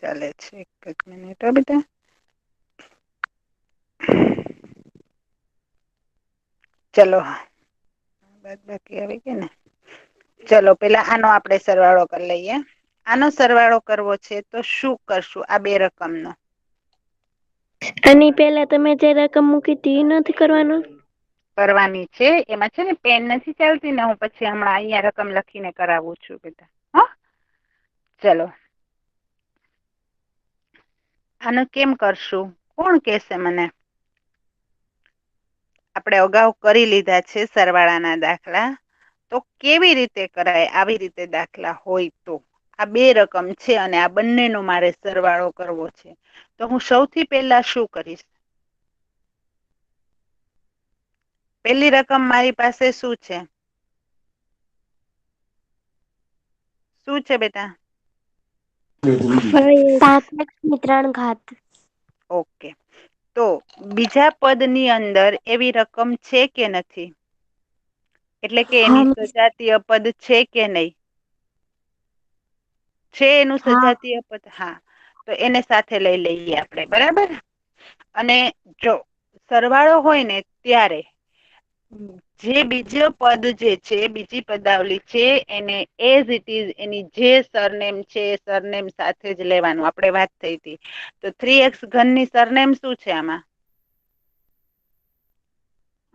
ચાલે છે એક જ મિનિટ બેટા. ચલો બાદ બાકી આવી કે ને. ચલો પેલા આનો આપણે સરવાળો કરી લઈએ. આનો સરવાળો કરવો છે તો શું કરશું આ બે રકમનો. આની પેલા તમે જે રકમ મૂકી હતી એ નથી કરવાનું. કરવાની છે એમાં છે ને પેન નથી ચાલતી ને હું પછી હમણાં અહિયાં રકમ લખીને કરાવું છું બેટા. હા ચલો. આનું કેમ કરશું કોણ કેશે મને. આપણે અગાઉ કરી લીધા છે સરવાળાના દાખલા. તો કેવી રીતે કરાય આવી રીતે દાખલા હોય તો. આ બે રકમ છે અને આ બંને નો મારે સરવાળો કરવો છે. તો હું સૌથી પેલા શું કરીશ. પેલી રકમ મારી પાસે શું છે. શું છે બેટા. 7×3. ઓકે તો બીજા પદ ની અંદર એવી રકમ છે કે નથી. એટલે કે એની હા સજાતીય પદ છે કે નહી. છે એનું હા સજાતીય પદ હા તો એને સાથે લઈ લઈએ આપણેે બરાબર. અને જો સરવાળો હોય ને ત્યારે જે બીજો પદ જે છે બીજી પદાવલી છે એને એઝ ઇટ ઇઝ એની જે સરનેમ છે સરનેમ સાથે જ લેવાનું આપડે વાત થઈ હતી. તો 3x ઘનની સરનેમ શું છે આમાં.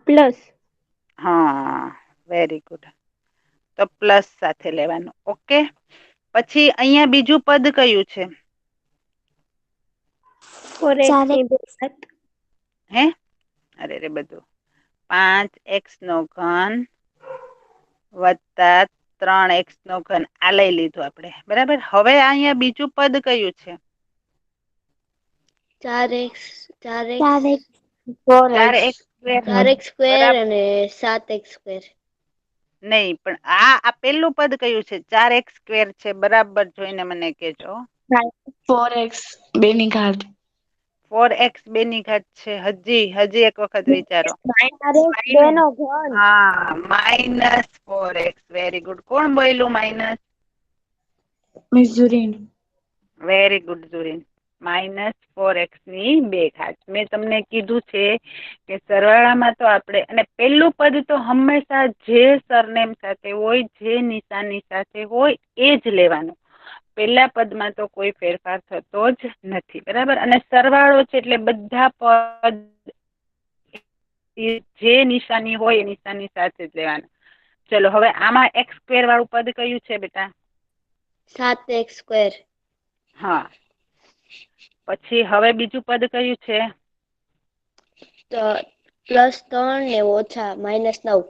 પ્લસ. હા વેરી ગુડ. તો પ્લસ સાથે લેવાનું ઓકે પછી અહિયાં બીજું પદ કયું છે. 4x. હે અરે રે બધું 5x નો ઘન વત્તા 3x નો ઘન આ લઈ લીધું આપડે બરાબર હવે અહિયાં બીજું પદ કયું છે. 4x. 4x સ્ક્વેર 4x² બરાબર અને 7x². નહી પણ આ પેલું પદ કયું છે 4x² છે બરાબર જોઈને મને કેજો. 4x 2 ઘાત. 4x 2 ઘાત છે હજી એક વખત વિચારો. -2 નો ઘન. હા -4x વેરી ગુડ કોણ બોયલું minus. Miss Jurin. Very good Jurin. -4x ની 2 ઘાત મેં તમને કીધું છે. કે સરવાળામાં તો આપણેે અને પેલું પદ તો હંમેશા જે સરનેમ સાથે હોય જે નિશાની સાથે હોય એજ લેવાનું પેલા પદમાં તો કોઈ ફેરફાર થતો જ નથી બરાબર અને સરવાળો છે એટલે બધા પદ જે નિશાની હોય એ નિશાની સાથે જ લેવાનું. ચલો હવે આમાં x² વાળું પદ કયું છે બેટા. 7x². હા પછી હવે બીજું પદ કયું છે. તો +3 ને -9.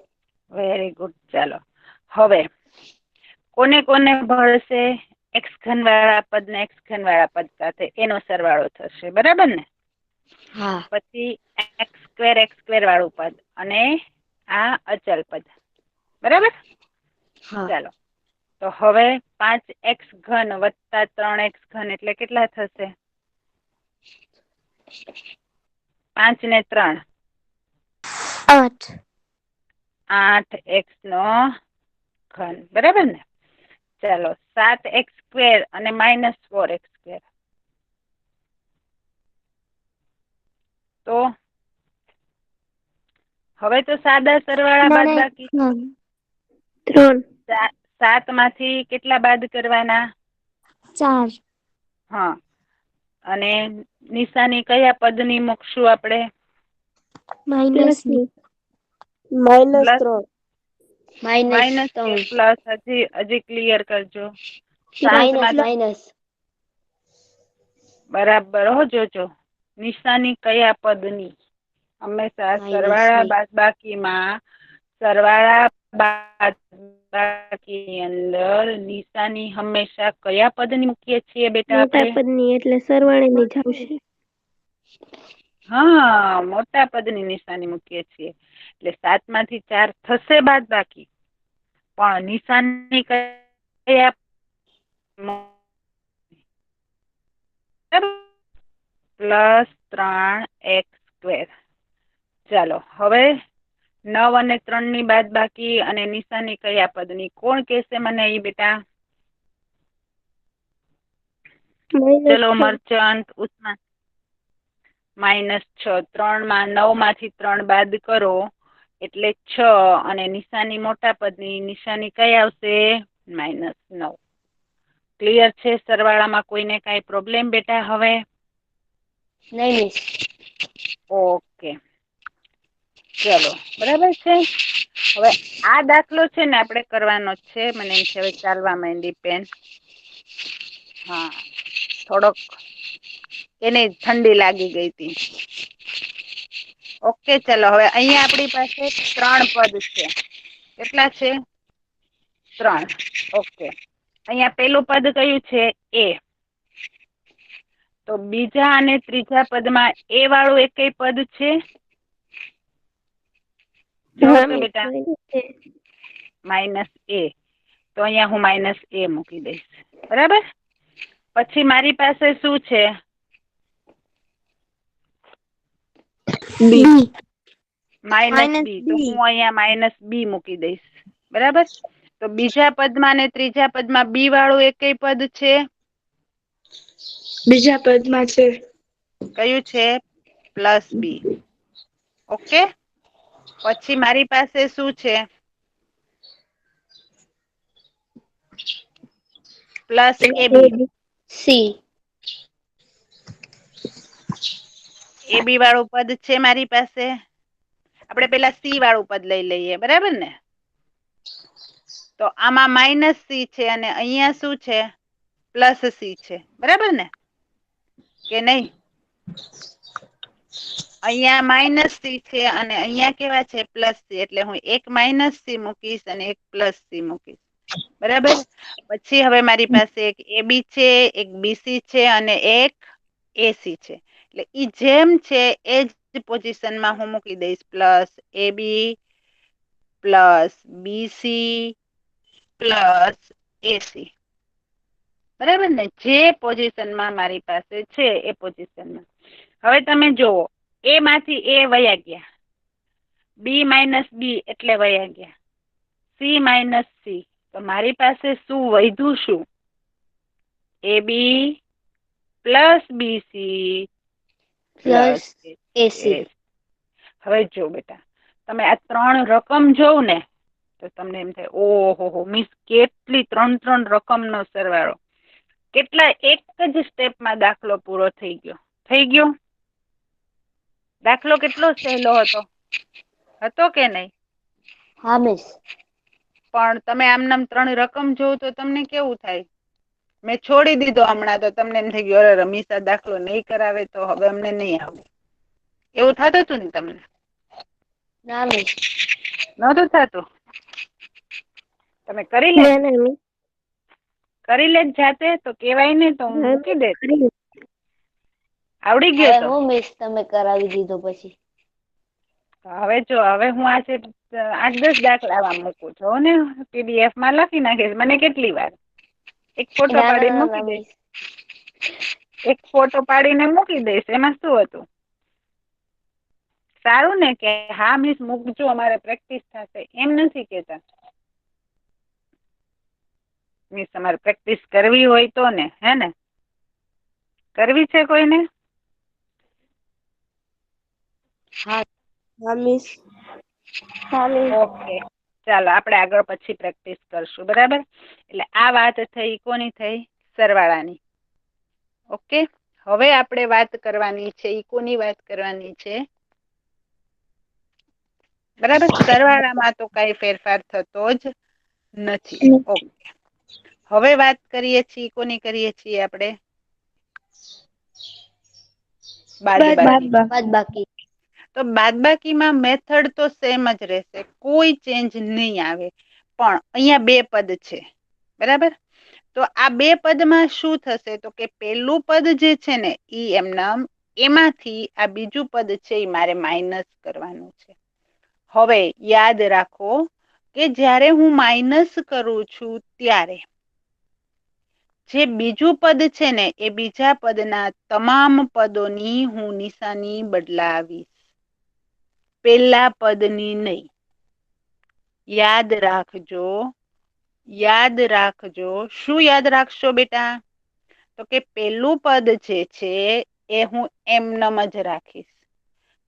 વેરી ગુડ ચાલો હવે કોને કોને ભળશે. x³ વાળા પદ ને x³ વાળા પદ સાથે એનો સરવાળો થશે બરાબર ને. હા. પછી x², વાળું પદ અને આ અચલ પદ બરાબર હા ચાલો. તો હવે 5x³ વત્તા 3x³ એટલે કેટલા થશે. 5 ને 3. 8. 8x³ બરાબર ને. ચાલો 7x² અને -4x². તો હવે તો સાદા સરવાળા બાદ બાકી 3. 7 માંથી કેટલા બાદ કરવાના. 4. હા અને નિશાની કયા પદ ની મૂકશું આપડે. માઇનસ ની. પ્લસ -3. માઇનસ કે -3. પ્લસ હજી ક્લિયર કરજો. સાતમાંથી માઇનસ. બરાબર હો જોજો નિશાની કયા પદની. હંમેશા માઇનસ સરવાળા ની બાદબાકીમાં સરવાળા બાદબાકી અંદર નિશાની હંમેશા કયા પદ ની મૂકીએ છીએ બેટા મોટા આપડે. પદ ની એટલે સરવાળે ની જ આવશે. હા મોટા પદ ની નિશાની મૂકીએ છીએ. એટલે 7 માંથી 4 થશે બાદબાકી. પણ નિશાની કયા +3x². ચાલો હવે 9 અને 3 ની બાદબાકી અને નિશાની કયા પદ ની કોણ કેશે મને એ બેટા. ચલો મર્ચન્ટ ઉસ્માન -6 3 માં 9 માંથી 3 બાદ કરો એટલે 6 અને નિશાની મોટા પદની નિશાની કઈ આવશે -9. ક્લિયર છે? સરવાળામાં કોઈને કઈ પ્રોબ્લેમ બેટા? હવે નહીં. ઓકે, ચલો બરાબર છે. હવે આ દાખલો છે ને આપણે કરવાનો જ છે. મને એમ છે હવે ચાલવા માંડી પેન. હા, થોડોક એને ઠંડી લાગી ગઈ હતી. ઓકે, ચલો હવે અહીંયા આપણી પાસે 3 પદ છે. કેટલા છે? 3. ઓકે, અહીંયા પેલું પદ કયું છે? એ. તો બીજા અને ત્રીજા પદમાં એ વાળું એકેય પદ છે? જોવો તો બેટા -a. તો અહીંયા હું -a મૂકી દઈશ. બરાબર. પછી મારી પાસે શું છે? બી. -b. તો હું અહીંયા -b મૂકી દઈશ. બરાબર. તો બીજા પદમાં ને ત્રીજા પદમાં બી વાળું એકેય પદ છે? બીજા પદમાં છે. કયું છે? +b. ઓકે. પછી મારી પાસે શું છે? +ab. સી. ab વાળું પદ છે મારી પાસે. આપણે પેલા સી વાળું પદ લઈ લઈએ. બરાબર ને? તો આમાં -c છે અને અહીંયા શું છે? +c છે. બરાબર ને? કે નહીં? અહીંયા -c છે અને અહીંયા કેવા છે? +c. એટલે હું એક -c મૂકીશ અને એક +c મૂકીશ. બરાબર. પછી હવે મારી પાસે એક ab છે, એક bc છે અને એક ac છે. એટલે ઈ જેમ છે એ જ પોઝિશનમાં હું મૂકી દઈશ. +ab +bc +ac. બરાબર ને? જે પોઝિશનમાં મારી પાસે છે એ પોઝિશનમાં. હવે તમે જુઓ, a માંથી a વયા ગયા, b - b એટલે વયા ગયા, c - c. તો મારી પાસે શું વધ્યું? શું? ab +bc AC. હવે જો બેટા, તમે આ 3 રકમ જોવ ને તો તમને એમ થાય ઓહો મિસ કેટલી 3 રકમનો સરવાળો. કેટલા એક જ સ્ટેપમાં દાખલો પૂરો થઈ ગયો. થઈ ગયો? દાખલો કેટલો સહેલો હતો કે નહીં? હા મિસ. પણ તમે આમનામ 3 રકમ જોવ તો તમને કેવું થાય? મેં છોડી દીધો હમણાં તો તમને એમ થઈ ગયું અરે રમીશા દાખલો નહીં કરાવે તો હવે અમને નહીં આવે. એવું થતું હતું ને તમને? ના મિસ. નહોતું થતું? તમે કરી લે જાતે તો કેવાય ને, તો હું મૂકી દે. આવડી ગયો તો હું મિસ તમે કરાવી દીધો પછી. હવે જો, હવે હું આજે 8-10 દાખલા મૂકું છું ને PDF માં લખી નાખીશ. મને કેટલી વાર? એક ફોટો પાડીને મૂકી દઈશ. એક ફોટો પાડીને મૂકી દઈશ. એમાં શું હતું? સારું ને? કે હા મિસ મૂકજો, અમારે પ્રેક્ટિસ થશે. એમ નથી કેતા મિસ, અમારે પ્રેક્ટિસ કરવી હોય તો ને, હે ને? કરવી છે કોઈને? હા મિસ. ઓકે, ચાલો આપણે આગળ પછી પ્રેક્ટિસ કરશું. બરાબર. એટલે આ વાત થઈ કોની? થઈ સરવાળાની. ઓકે. હવે આપણે વાત કરવાની છે ઈ કોની વાત કરવાની છે? બરાબર. સરવાળામાં તો કઈ ફેરફાર થતો જ નથી. ઓકે. હવે વાત કરીએ છીએ કોની કરીએ છીએ આપણે? બાદબાકી. તો બાદબાકીમાં મેથડ તો સેમ જ રહેશે, કોઈ ચેન્જ નહીં આવે. પણ અહીંયા 2 પદ છે. બરાબર. તો આ 2 પદમાં શું થશે? તો કે પેલું પદ જે છે ને ઈ એમાંથી આ બીજું પદ છે એ મારે માઇનસ કરવાનું છે. હવે યાદ રાખો કે જ્યારે હું માઇનસ કરું છું ત્યારે જે બીજું પદ છે ને એ બીજા પદના તમામ પદોની હું નિશાની બદલાવીશ. પેલા પદની નહીં. યાદ રાખજો. શું યાદ રાખશો બેટા? તો કે પેલું પદ જે છે એ હું એમનેમ જ રાખીશ.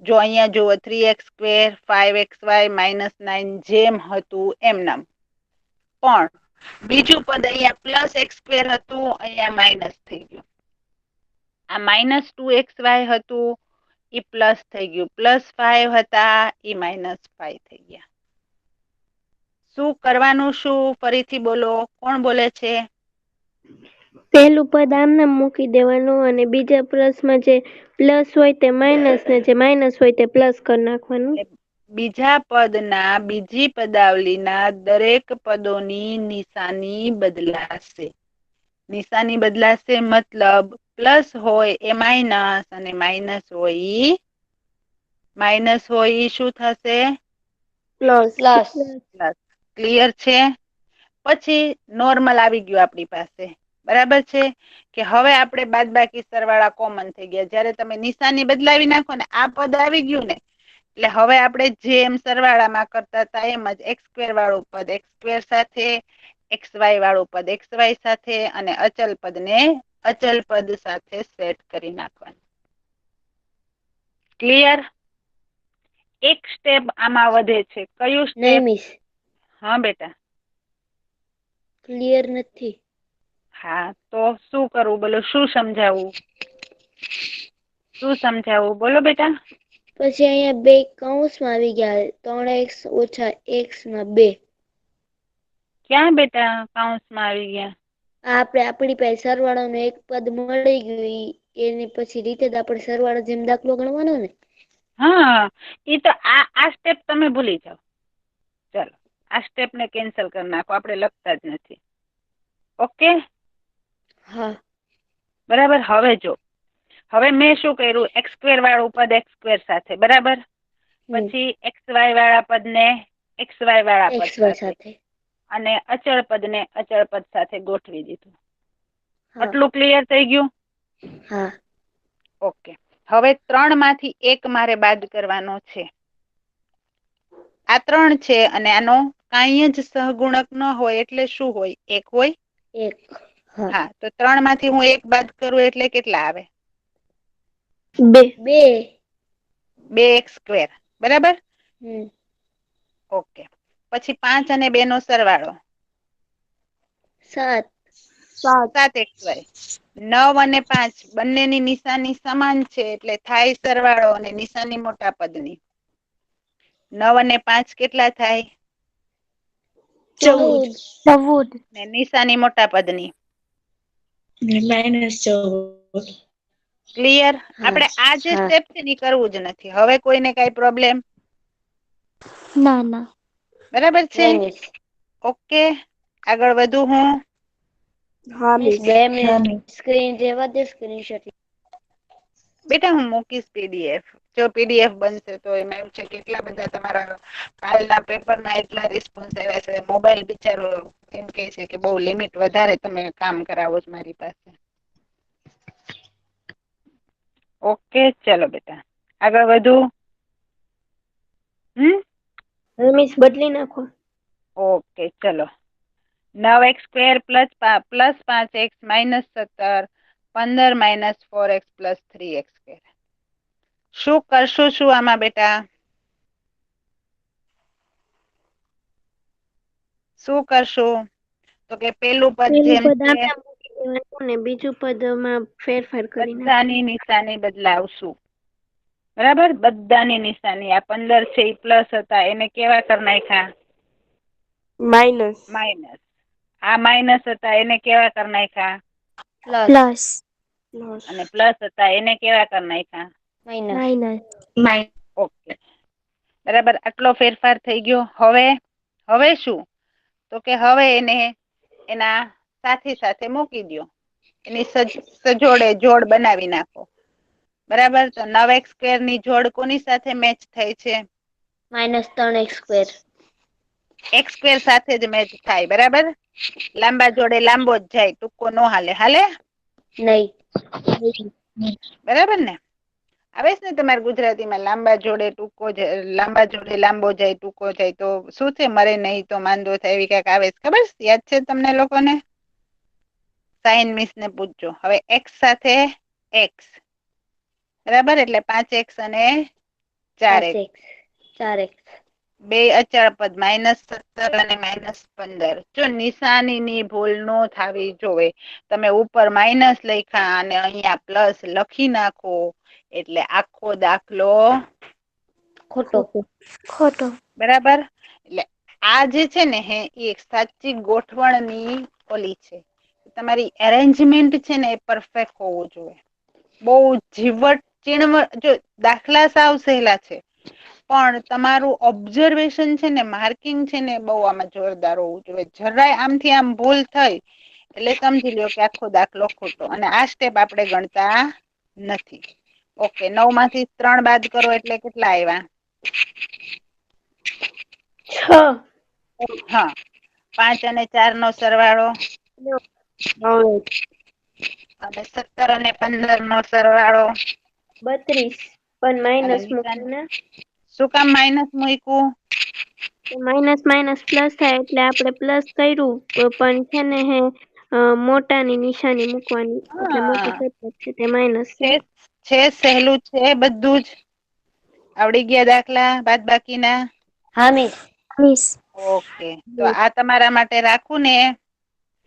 જો અહીંયા જુઓ 3x² 5xy -9 જેમ હતું એમનેમ. પણ બીજું પદ અહીંયા +x² હતું, અહીંયા માઇનસ થઈ ગયું. આ -2xy હતું ઈ પ્લસ થઈ ગયું, +5 હતા ઈ -5 થઈ ગયા. શું કરવાનું શું? ફરીથી બોલો, કોણ બોલે છે? પહેલું પદ આમનામ મૂકી દેવાનું અને બીજા પ્રશ્નમાં જે પ્લસ હોય તે માઇનસ ને જે માઇનસ હોય તે પ્લસ કરી નાખવાનું. બીજા પદના બીજી પદાવલીના દરેક પદોની નિશાની બદલાશે. નિશાની બદલાશે મતલબ પ્લસ હોય એ માઇનસ અને માઇનસ હોય ઈ શું થશે? પ્લસ. પ્લસ. ક્લિયર છે? પછી નોર્મલ આવી ગયું આપણી પાસે. બરાબર છે કે હવે આપણે બાદબાકી સરવાળા કોમન થઈ ગયા. જ્યારે તમે નિશાની બદલાવી નાખો ને આ પદ આવી ગયું ને એટલે હવે આપણે જેમ સરવાળામાં કરતા હતા એમ જ x² વાળું પદ x² સાથે, xy વાળું પદ xy સાથે અને અચલ પદને અચલ પદ સાથે સેટ કરી નાખવાનું. ક્લિયર? એક સ્ટેપ આમાં વધે છે. કયું સ્ટેપ? નહીં મિસ, હા બેટા. ક્લિયર નથી. હા તો શું કરવું બોલો? શું સમજાવવું? શું સમજાવવું બોલો બેટા? પછી અહીંયા બે કૌંસમાં આવી ગયા 3x - x ના 2. ક્યાં બેટા કૌંસમાં આવી ગયા? આપણી પાસે સરવાળાનું એક પદ મળી ગયું, એની પછી રીતે જ આપણે સરવાળા જેમ દાખલો ગણવાનો ને. હા, એ તો આ સ્ટેપ તમે ભૂલી જાઓ. ચાલો આ સ્ટેપ ને કેન્સલ કરી નાખો, આપણે લખતા જ નથી. ઓકે? હા. બરાબર. હવે જો, હવે મેં શું કર્યું? x² વાળું પદ x² સાથે, બરાબર. પછી xy વાળા પદને xy વાળા પદ સાથે અને અચળ પદને અચળ પદ સાથે ગોઠવી દીધું. આટલું ક્લિયર થઈ ગયું? હા. ઓકે. હવે 3 માંથી 1 મારે બાદ કરવાનો છે. આ 3 છે અને આનો કાંઈ જ સહગુણક ન હોય એટલે શું હોય? 1 હોય. 1. હા, તો 3 માંથી હું 1 બાદ કરું એટલે કેટલા આવે? 2. 2x². બરાબર. હમ. ઓકે. પછી 5 અને 2 નો સરવાળો 7. 7xy. 9 અને 5 બંનેની નિશાની સમાન છે એટલે થાય સરવાળો અને નિશાની મોટા પદની. 9 અને 5 કેટલા થાય? 14. ને નિશાની મોટા પદની -14. ક્લિયર? આપણે આ જે સ્ટેપ છે ને કરવું જ નથી. હવે કોઈને કઈ પ્રોબ્લેમ? ના. બરાબર છે? ઓકે. આગળ વધુ હું? હા મિસ મિસ. 2 મિનિટ સ્ક્રીન જેવા દે સ્ક્રીનશોટ. બેટા હું મૂકીશ પીડીએફ. જો પીડીએફ બનશે તો એમાં એવું છે કેટલા બધા તમારા કાલના પેપરના એટલા રિસ્પોન્સ આવ્યા છે. મોબાઈલ બિચારો એમ કે છે કે બહુ લિમિટ વધારે તમે કામ કરાવો છો મારી પાસે. ઓકે ચલો બેટા આગળ વધુ. મિસ બદલી નાખો. ઓકે ચલો. 9x² + 5x - 17 15 - 4x + 3x². શું કરશું શું આમાં બેટા? શું કરશું? તો કે પેલું પદ પેલું જેમ પદ છે આમનામ મૂકી દેવાનું ને બીજું પદમાં ફેરફાર કરી નાખવાનો. બધાની નિશાની બદલાવશું. બરાબર. બધાની નિશાની આ 15 છે એ પ્લસ હતા એને કેવા કરી નાખ્યા? માઇનસ. આ માઇનસ હતા એને કેવા કરી નાખ્યા? પ્લસ. અને પ્લસ હતા એને કેવા કરી નાખ્યા? માઇનસ. ઓકે. બરાબર. આટલો ફેરફાર થઈ ગયો. હવે શું? તો કે હવે એને એના સાથે મૂકી દો. એની જોડ બનાવી નાખો. બરાબર. તો 9x² ની જોડ કોની સાથે મેચ થાય છે? -3x². x² સાથે જ મેચ થાય. બરાબર. લાંબા જોડે લાંબો જ જાય, ટૂંકો નો હાલે. હાલે? નહીં. બરાબર ને? આવે છે ને તમારે ગુજરાતીમાં લાંબા જોડે લાંબો જાય ટૂંકો જાય તો શું છે? મરે નહીં તો માંદો થાય એવી કઈક આવે છે ખબર? યાદ છે તમને લોકોને? સાઈન મિસ ને પૂછજો. હવે x સાથે x, બરાબર, એટલે 5x અને 4x, 4x. બે અચળ પદ -17 અને -15. જો નિશાનીની ભૂલ નો થાવી જોવે. તમે ઉપર માઇનસ લખ્યા અને અહીંયા પ્લસ લખી નાખો એટલે આખો દાખલો ખોટો. બરાબર. એટલે આ જે છે ને હે એ સાચી ગોઠવણની ઓલી છે. તમારી એરેન્જમેન્ટ છે ને એ પરફેક્ટ હોવું જોઈએ. બહુ જીવટ ચીણવટ, જો દાખલા સાવ સહેલા છે પણ તમારું ઓબ્ઝર્વેશન છે ને, માર્કિંગ છે ને, બહુ આમાં જોરદાર હોવું જોઈએ. જરાય આમથી આમ ભૂલ થઈ એટલે સમજી લ્યો કે આખો દાખલો ખોટો. અને આ સ્ટેપ આપણે ગણતા નથી. ઓકે, 9 માંથી 3 બાદ કરો એટલે કેટલા આવ્યા? 6. હા, 5 અને 4 નો સરવાળો, 9. અને 17 અને 15 નો સરવાળો 32. પણ અને માઇનસ નિશાન. મૂકવાના. શું કામ માઇનસ મૂક્યું? માઇનસ માઇનસ પ્લસ થાય એટલે આપણે પ્લસ કર્યું, પણ છે ને હે મોટાની નિશાની મૂકવાની, એટલે મોટું સતત છે તે માઇનસ છે. છે સહેલું છે બધું જ. આવડી ગયા દાખલા બાદ બાકીના? હા મિસ. ઓકે, તો આ તમારા માટે રાખું ને?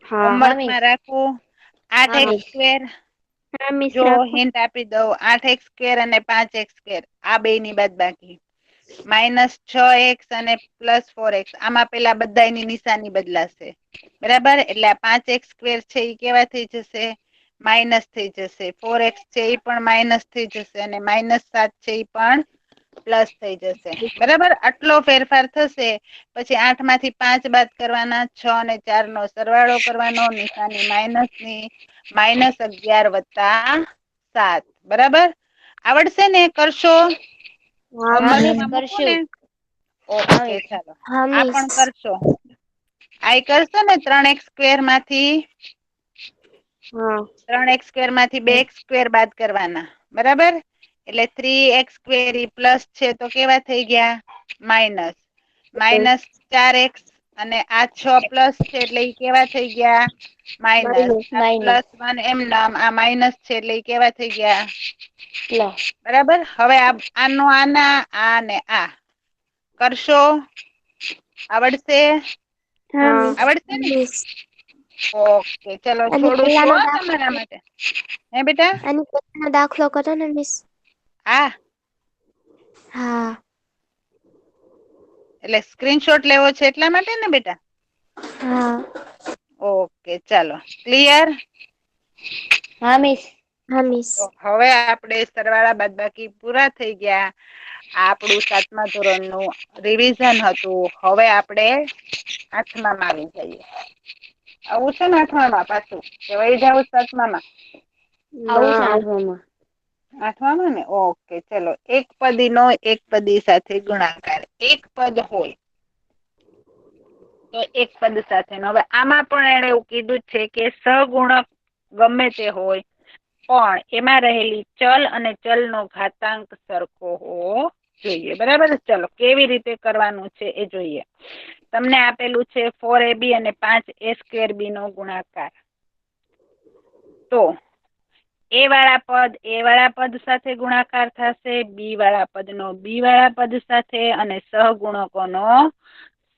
હા હોમવર્કમાં રાખું? હા 8x મિસ. સ્ક્વેર, હા મિસ જો રાખો. હિન્ટ આપી દઉં, 8x સ્ક્વેર અને 5x સ્ક્વેર આ બે ની બાદ બાકી, -6x અને +4x. આમાં પેલા બધાની નિશાની બદલાશે, બરાબર. એટલે આ 5x સ્ક્વેર છે એ કેવા થઈ જશે? માઇનસ થઈ જશે. 4x છે એ પણ માઇનસ થઈ જશે, અને -7 છે એ પણ પ્લસ થઈ જશે, બરાબર. આટલો ફેરફાર થશે. પછી 8 માંથી 5 બાદ કરવાના, 6 અને 4 નો સરવાળો કરવાનો, નિશાની માઇનસ ની, -11 વત્તા 7, બરાબર. આવડશે ને? કરશો? હા મિસ હોમવર્કમાં મૂકું ને? કરશું. ઓકે, ચાલો આ પણ કરશો. આ કરશો ને? 3x સ્ક્વેર માંથી હા. 3x સ્ક્વેર માંથી 2x સ્ક્વેર બાદ કરવાના, બરાબર. એટલે 3x સ્ક્વેર પ્લસ છે તો કેવા થઈ ગયા? માઇનસ. -4x અને આ 6 પ્લસ છે એટલે એ કેવા થઈ ગયા? માઇનસ. આ માઇનસ. +1 એમ નામ, આ માઇનસ છે એટલે એ કેવા થઈ ગયા? પ્લસ. બરાબર. હવે આનો આના, આ ને આ કરશો? આવડશે? હા આવડશે ને? મિસ. ઓકે, ચલો અને છોડું છું પેલાનો હો દાખલો તમારા માટે. હે બેટા? અને પેલાનો દાખલો કરો ને મિસ. હા, હા. એટલે સ્ક્રીનશોટ લેવો છે એટલા માટે ને બેટા? હા. ઓકે, ચાલો. ક્લિયર? હા મિસ. હા મિસ. તો હવે આપણે સરવાળા બાદબાકી પૂરા થઈ ગયા. આપણું 7મા ધોરણનું રિવિઝન હતું. હવે આપણે 8મામાં આવી જઈએ. આવું છે ને 8મામાં પાછું, કે વળી જાવું 7મામાં? આવું છે 8માં. 8મામાં ને? ઓકે, ચલો. એક પદીનો એક પદી સાથે ગુણાકાર. એક પદ હોય તો એક પદ સાથેનો. હવે આમાં પણ એણે એવું કીધું છે કે સહગુણક ગમે તે હોય પણ એમાં રહેલી ચલ અને ચલનો ઘાતાંક સરખો હોવો જોઈએ, બરાબર. ચલો કેવી રીતે કરવાનું છે એ જોઈએ. તમને આપેલું છે 4ab અને 5a² b નો ગુણાકાર. તો એ વાળા પદ સાથે ગુણાકાર થશે, બી વાળા પદ નો બી વાળા પદ સાથે, અને સહગુણકો નો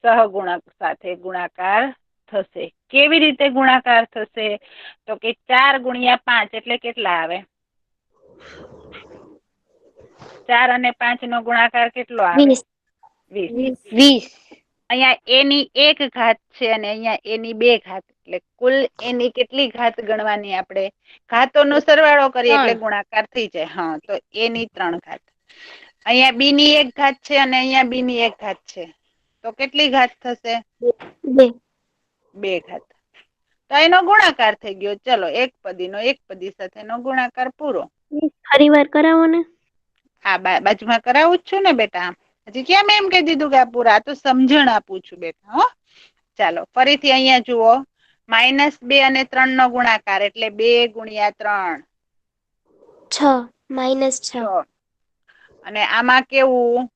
સહગુણક સાથે ગુણાકાર થશે. કેવી રીતે ગુણાકાર થશે? તો કે 4 × 5 એટલે કેટલા આવે? 4 અને 5 નો ગુણાકાર કેટલો આવે? 20. 20. અહીંયા એની 1 ઘાત છે અને અહીંયા એની 2 ઘાત. એટલે કુલ એની કેટલી ઘાત ગણવાની આપણે? ઘાતોનો સરવાળો કરીએ એટલે 3. ગુણાકાર થઈ જાય. હા, તો એની 3 ઘાત. અહીંયા બી ની 1 ઘાત છે અને અહીંયા બી ની 1 ઘાત છે. તો કેટલી ઘાત થશે? 2. 2 ઘાત. તો એનો ગુણાકાર થઈ ગયો. ચલો, એક પદીનો એક પદી સાથેનો ગુણાકાર પૂરો. ફરી વાર કરાવો ને. હા, બાજુમાં કરાવું જ છું ને બેટા. હજી ક્યાં મેં એમ કહી દીધું કે આ પૂરા? આ તો સમજણ આપું છું બેટા. હો, ચાલો ફરીથી અહિયાં જુઓ. -2 અને 3 નો ગુણાકાર એટલે 2 × 3 6. -6. 6. અને આમાં કેવું?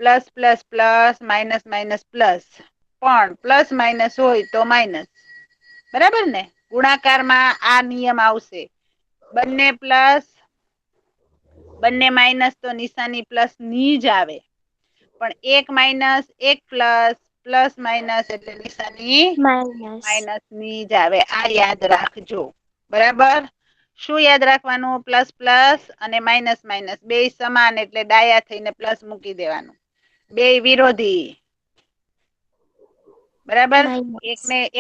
Plus plus plus, minus minus plus. પણ પ્લસ માઇનસ હોય તો માઇનસ, બરાબર ને? ગુણાકારમાં આ નિયમ આવશે, બંને પ્લસ બંને માઇનસ તો નિશાની પ્લસ ની જ આવે, પણ એક માઇનસ એક પ્લસ પ્લસ માઇનસ એટલે નિશાની માઇનસ ની જ આવે. આ યાદ રાખજો. બરાબર. શું યાદ રાખવાનું? પ્લસ પ્લસ અને માઇનસ માઇનસ બે સમાન એટલે ડાયા થઈને પ્લસ મૂકી દેવાનું. બે વિરોધી. બરાબર.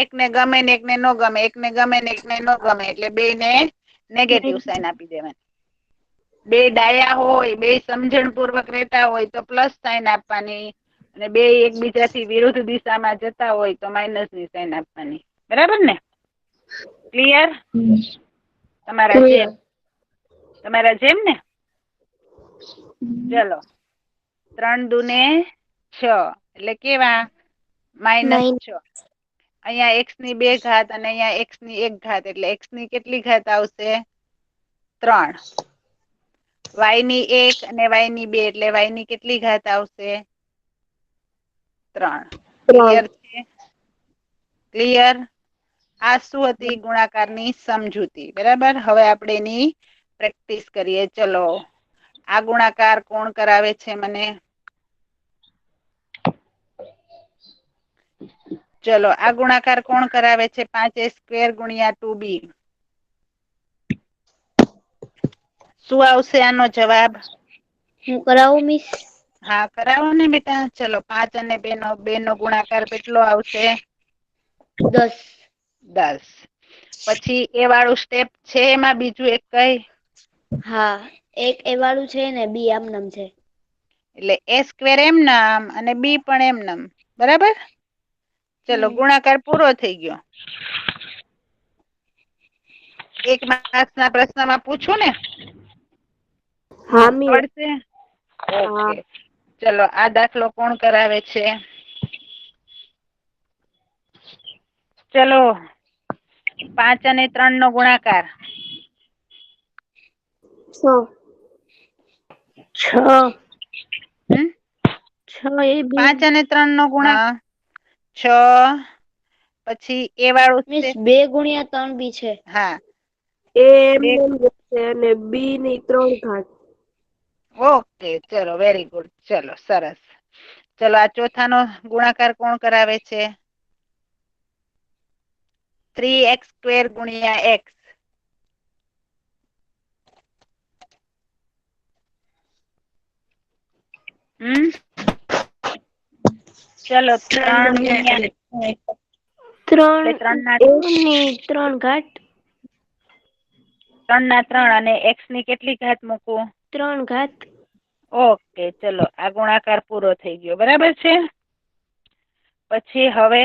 એકને ગમે ને એકને ન ગમે, એકને ગમે ને એકને ન ગમે એટલે બે ને નેગેટિવ સાઈન આપી દેવાની. બે ડાયા હોય, બે સમજણ પૂર્વક રહેતા હોય તો પ્લસ સાઈન આપવાની, અને બે એકબીજાથી વિરુદ્ધ દિશામાં જતા હોય તો માઇનસ ની સાઈન આપવાની. બરાબર ને? ક્લિયર? તમારા જેમ ને? ચલો, 3 દુને 6 એટલે કેવા? -6. અહીંયા x ની 2 ઘાત અને અહીંયા x ની 1 ઘાત એટલે x ની કેટલી ઘાત આવશે? 3. y ની 1 અને y ની 2 એટલે y ની કેટલી ઘાત આવશે? 3. ક્લિયર છે? ક્લિયર? આ શું હતી? ગુણાકારની સમજૂતી. બરાબર. હવે આપણે એની પ્રેક્ટિસ કરીએ. ચલો, આ ગુણાકાર કોણ કરાવે છે મને? ચલો, આ ગુણાકાર કોણ કરાવે છે? 5a² × 2b. શું આવશે આનો જવાબ? હું કરાવું મિસ? હા, કરાવો ને બેટા. ચલો, 5 અને 2 નો ગુણાકાર કેટલો આવશે? 10. 10. પછી એ વાળું સ્ટેપ છે એમાં બીજું એક કઈ? હા, એક એ વાળું છે ને બી આમનામ છે. એટલે a² એમનામ અને b પણ એમનામ. બરાબર. ચલો, ગુણાકાર પૂરો થઈ ગયો. 1 માર્ક્સ ના પ્રશ્નમાં પૂછું ને? હા મિસ. આવડશે? ઓકે. ચલો, આ દાખલો કોણ કરાવે છે? ચલો, 5 અને 3 નો ગુણાકાર. 6. હમ? 6 એ 5 અને 3 નો ગુણાકાર 6. પછી એ વાળું મિસ છે. 2 × 3 બી છે. હા. એ એમનેમ છે અને બી ની 3 ઘાત. ઓકે, ચલો, વેરી ગુડ. ચલો, સરસ. ચલો, આ ચોથાનો ગુણાકાર કોણ કરાવે છે? 3x² × x. હમ? ચલો, 3 એટલે 3 ના 3 ઘાત. 3 ના 3 અને x ની કેટલી ઘાત મૂકવું? 3 ઘાત. ઓકે, ચલો, આ ગુણાકાર પૂરો થઈ ગયો. બરાબર છે. પછી હવે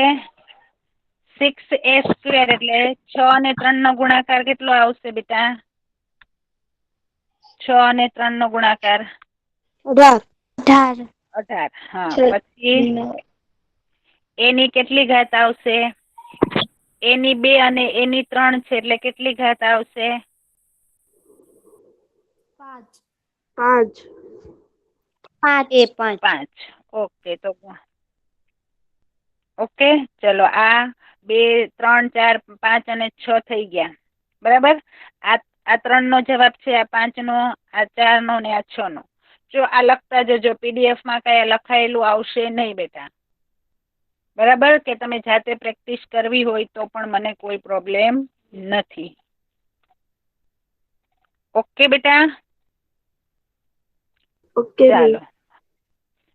6a² એટલે 6 અને 3 નો ગુણાકાર કેટલો આવશે બેટા? 6 અને 3 નો ગુણાકાર 18. 18. હા. પછી એની કેટલી ઘાત આવશે? એની 2 અને એની 3 છે એટલે કેટલી ઘાત આવશે? 5. 5. 5. ઓકે. તો ઓકે, ચલો, આ 2, 3, 4, 5 અને 6 થઈ ગયા. બરાબર. આ 3 નો જવાબ છે, આ 5 નો, આ 4 નો ને આ 6 નો. જો આ લખતા જજો, PDF માં કઈ લખાયેલું આવશે નહીં બેટા. બરાબર. કે તમે જાતે પ્રેક્ટિસ કરવી હોય તો પણ મને કોઈ પ્રોબ્લેમ નથી. ઓકે બેટા? Okay miss. ચાલો,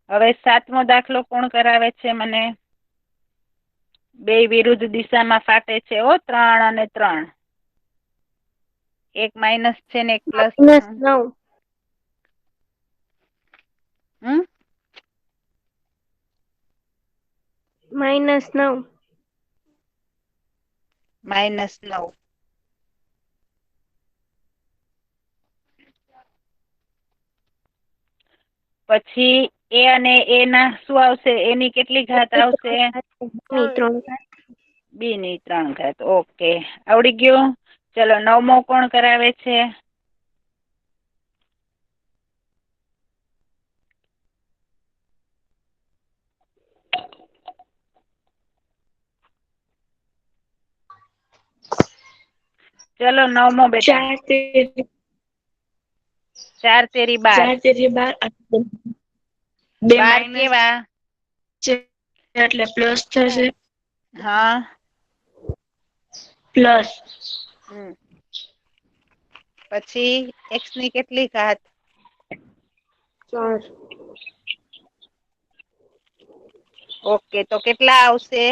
હવે 7મો દાખલો કોણ કરાવે છે મને? 2 વિરુદ્ધ દિશામાં ફાટે છે. 3 અને 3. એક માઇનસ છે ને એક પ્લસ. -9. હમ? -9. -9. પછી એ અને એ ના શું આવશે? એની કેટલી ઘાત આવશે? ની 3 ઘાત. b ની 3 ઘાત. ઓકે, આવડી ગયું. ચલો, 9મો કોણ કરાવે છે? ચલો 9મો બેટા. 4 તેરી 12. 4 તેરી 12 2 12 માઇનસ કેવા? એટલે પ્લસ થશે હા. પ્લસ પછી x ની કેટલી ઘાત? 4 ઓકે, તો કેટલા આવશે?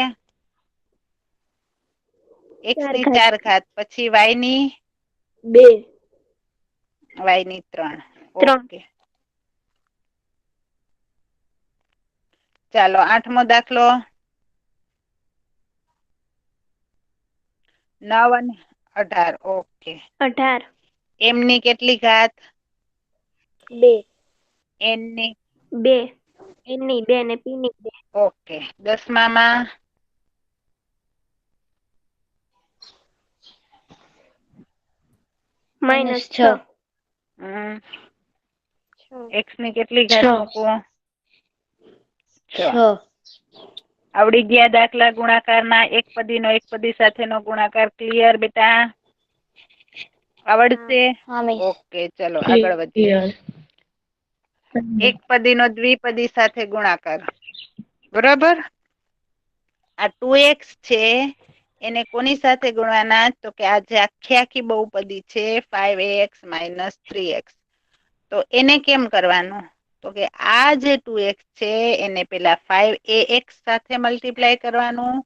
x 4 ની ઘાત. 4 ઘાત. પછી y ની 2 y ની 3. 3. ઓકે, ચાલો 8મો દાખલો. 9 અને 18. ઓકે, 18. m ની કેટલી ઘાત? 2 n ની 2. n ની 2 ને p ની 2. ઓકે, 10માં -6. x ની કેટલી ઘાત 6 મૂકવું? 6. 6 આવડી ગયા દાખલા ગુણાકારના? એક પદીનો એક પદી સાથેનો ગુણાકાર ક્લિયર બેટા? આવડશે? હા મિસ. ઓકે, ચલો આગળ વધીએ. એક પદીનો દ્વિપદી સાથે ગુણાકાર. બરાબર? આ 2x છે એને કોની સાથે ગુણવાના? તો કે આ જે આખી બહુપદી છે 5ax - 3x, તો એને કેમ કરવાનું? તો કે આ જે 2x છે એને પેલા 5ax સાથે મલ્ટીપ્લાય કરવાનું,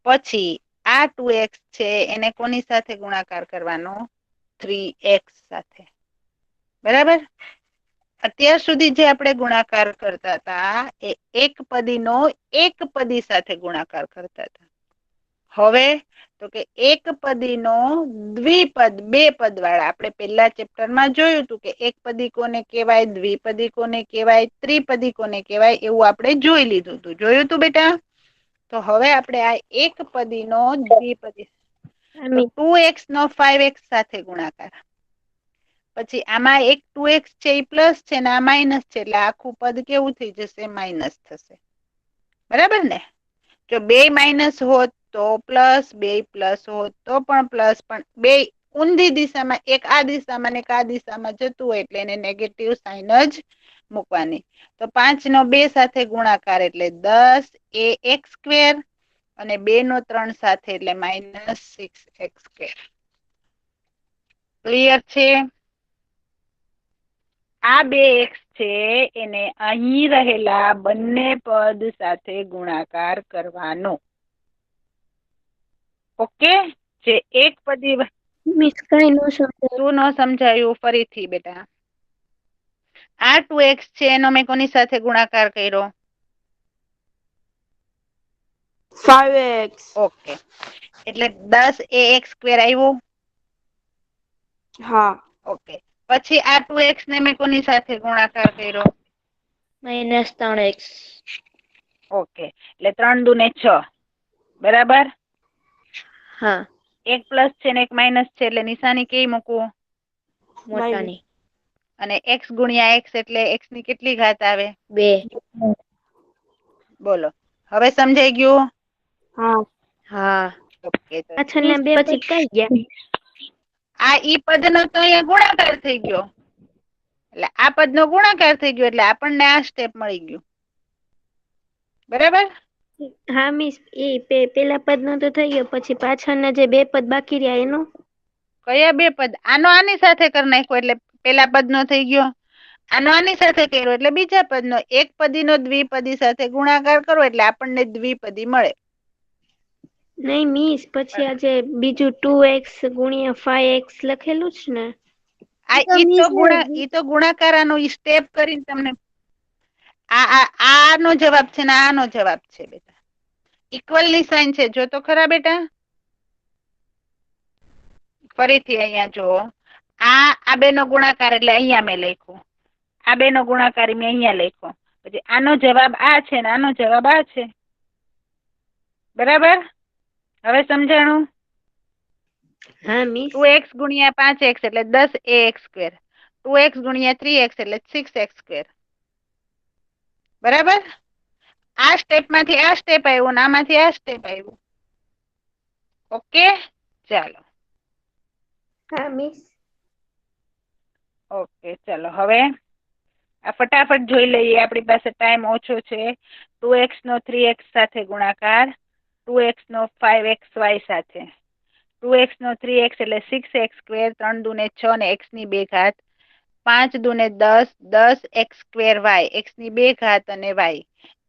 પછી આ 2x છે એને કોની સાથે ગુણાકાર કરવાનો? 3x સાથે. બરાબર? અત્યાર સુધી જે આપણે ગુણાકાર કરતા હતા એ એક પદીનો એક પદી સાથે ગુણાકાર કરતા હતા. હવે તો કે એક પદીનો દ્વિપદ, બે પદ વાળા, આપણે પેલા ચેપ્ટરમાં જોયું હતું કે એક પદી કોને કહેવાય, દ્વિપદી કોને કહેવાય, ત્રિપદી કોને કહેવાય, એવું આપણે જોઈ લીધું હતું. જોયું હતું બેટા? તો હવે આપણે આ એક પદીનો દ્વિપદી, તો 2x નો 5x સાથે ગુણાકાર. પછી આમાં એક 2x છે એ પ્લસ છે ને આ માઇનસ છે, એટલે આખું પદ કેવું થઈ જશે? માઇનસ થશે. બરાબર ને? જો બે માઇનસ હોત તો પ્લસ, બે પ્લસ હોત તો પણ પ્લસ, પણ બે ઊંધી દિશામાં, એક આ દિશામાં ને એક આ દિશામાં જતું હોય એટલે એને નેગેટિવ સાઇન જ મૂકવાની. તો 5 નો 2 સાથે ગુણાકાર એટલે 10ax², અને 2 નો 3 સાથે એટલે -6x². ક્લિયર છે? આ 2x છે એને અહીં રહેલા બંને પદ સાથે ગુણાકાર કરવાનો. ઓકે? જે એક પદી, મિસ કઈ ન સમજાય. શું ન સમજાયું? ફરીથી બેટા. આ 2x છે એનો મેં કોની સાથે ગુણાકાર કર્યો? 5x ઓકે, એટલે 10ax² આવ્યું. હા. ઓકે, પછી આ 2x ને મેં કોની સાથે ગુણાકાર કર્યો? -3x. ઓકે, એટલે 3 દુ ને 6. બરાબર? હા. એક પ્લસ છે ને એક માઇનસ છે, એટલે નિશાની કઈ મૂકવું? મોટાની. અને x ગુણ્યા x એટલે x ની કેટલી ઘાત આવે? 2. બોલો, હવે સમજાઈ ગયું? હા. હા. ઓકે, તો પાછળના 2 પછી પદ કઈ ગયા? આ ઈ પદનો તો અહીંયા ગુણાકાર થઈ ગયો, એટલે આ પદનો ગુણાકાર થઈ ગયો, એટલે આપણને આ સ્ટેપ મળી ગયું. બરાબર? હા મિસ, એ પેલા પદ નો તો થઈ ગયો, પછી પાછળના જે 2 પદ બાકી રહ્યા એનો? કયા 2 પદ? આનો આની સાથે કરી નાખ્યો એટલે પેલા પદ નો થઈ ગયો. આનો આની સાથે કર્યો એટલે બીજા પદનો. એક પદીનો દ્વિપદી સાથે ગુણાકાર કરો એટલે આપણને દ્વિપદી મળે. નહીં મિસ, પછી આજે બીજું 2x ગુણ્યા 5x લખેલું છે ને? ઈ તો ગુણાકારાનો ઈ સ્ટેપ કરીને તમને આનો જવાબ છે ને આનો જવાબ છે બેટા. ઇક્વલ ની સાઇન છે, જો તો ખરા બેટા. ફરીથી અહીંયા જો, આ બે નો ગુણાકાર એટલે અહીંયા મેં લખ્યું, આ બે નો ગુણાકાર મેં અહીંયા લખ્યો, પછી આનો જવાબ આ છે ને આનો જવાબ આ છે. બરાબર? હવે સમજાણું? હા મિસ. 2x ગુણ્યા 5x એટલે 10ax². 2x ગુણ્યા 3x એટલે 6x². બરાબર? આ સ્ટેપ માંથી આ સ્ટેપ આવ્યું, આમાંથી આ સ્ટેપ આવ્યું. ઓકે, ચાલો. હા મિસ. ઓકે ચલો હવે આ ફટાફટ જોઈ લઈએ, આપણી પાસે ટાઈમ ઓછો છે. 2x નો 3x સાથે ગુણાકાર, 2x નો 5x y સાથે, 2x નો 3x એટલે 6x સ્ક્વેર, 3 દુને 6 ને x ની 2 ઘાત, 5 દુને 10, 10x સ્ક્વેર y, x ની 2 ઘાત અને y.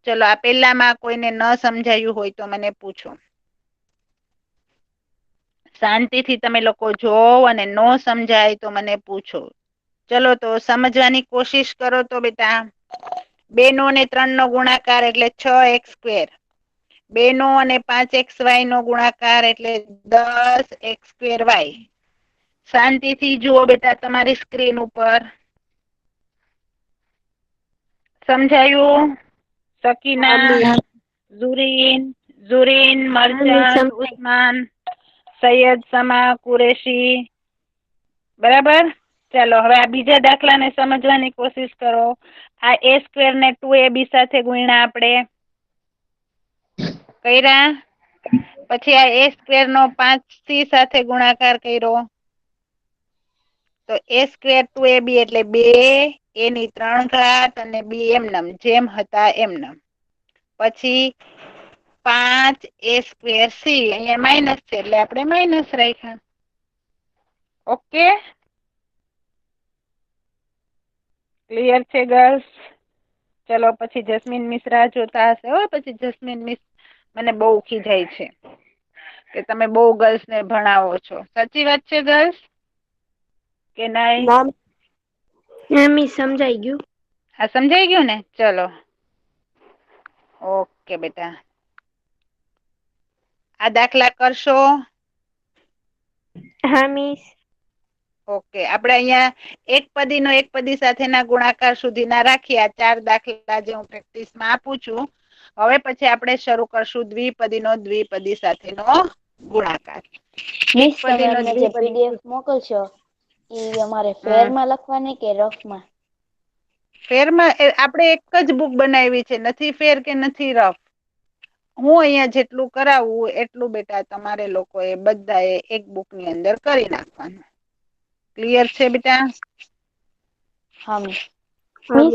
ચલો આ પેલામાં કોઈને ન સમજાયું હોય તો મને પૂછો. શાંતિથી તમે લોકો જોવો અને નો સમજાય તો મને પૂછો. ચલો તો સમજવાની કોશિશ કરો તો બેટા. 2 નો અને 3 નો ગુણાકાર એટલે 6x સ્ક્વેર, 2 નો અને 5x y નો ગુણાકાર એટલે 10x સ્ક્વેર y. શાંતિથી જુઓ બેટા તમારી સ્ક્રીન ઉપર. સમજાયું? સકીના, ઝુરીન, ઝુરીન, હા મિસ મર્ચન્ટ, સમજાય. ઉસ્માન, સૈયદ, સમા, કુરેશી. બરાબર. ચાલો હવે આ બીજા દાખલાને સમજવાની કોશિશ કરો. આ a સ્ક્વેર ને 2ab સાથે ગુણ્યા આપણે કર્યા. પછી આ a સ્ક્વેર નો 5c સાથે ગુણાકાર કર્યો. તો a સ્ક્વેર 2ab એટલે 2 a ની 3 ઘાત અને b એમનમ જેમ હતા એમનમ. પછી 5a સ્ક્વેર c અહીંયા માઇનસ છે એટલે આપણે માઇનસ રાખ્યા. ઓકે ક્લિયર છે ગર્લ્સ? ચલો પછી જસ્મીન મિસ રાહ જોતા હશે હો. પછી જસ્મીન મિસ મને બહુ ખીજાય છે કે તમે બહુ ગર્લ્સ ને ભણાવો છો. સાચી વાત છે ગર્લ્સ કે નઈ? નામ હા મિસ સમજાઈ ગયું. હા સમજાઈ ગયું ને? ચલો ઓકે બેટા. આ દાખલા કરશો? હા મિસ. ઓકે આપણે અહીંયા એક પદી નો એક પદી સાથેના ગુણાકાર સુધી ના રાખીએ. આ 4 દાખલા જે હું પ્રેક્ટિસમાં આપું છું. હવે પછી આપણે શરૂ કરશું દ્વિપદી નો દ્વિપદી સાથેનો ગુણાકાર. એક મિસ તમે પદી નો અમને જે દ્વિપદી પીડીએફ મોકલશો એ અમારે હમ ફેરમાં લખવાની કે રફમાં? ફેરમાં આપણે એક જ બુક બનાવી છે. નથી ફેર કે નથી રફ. હું અહિયાં જેટલું કરાવું એટલું બેટા તમારે લોકો એ બધા એક બુક ની અંદર કરી નાખવાનું. ક્લિયર છે બેટા? હા મિસ. હા મિસ.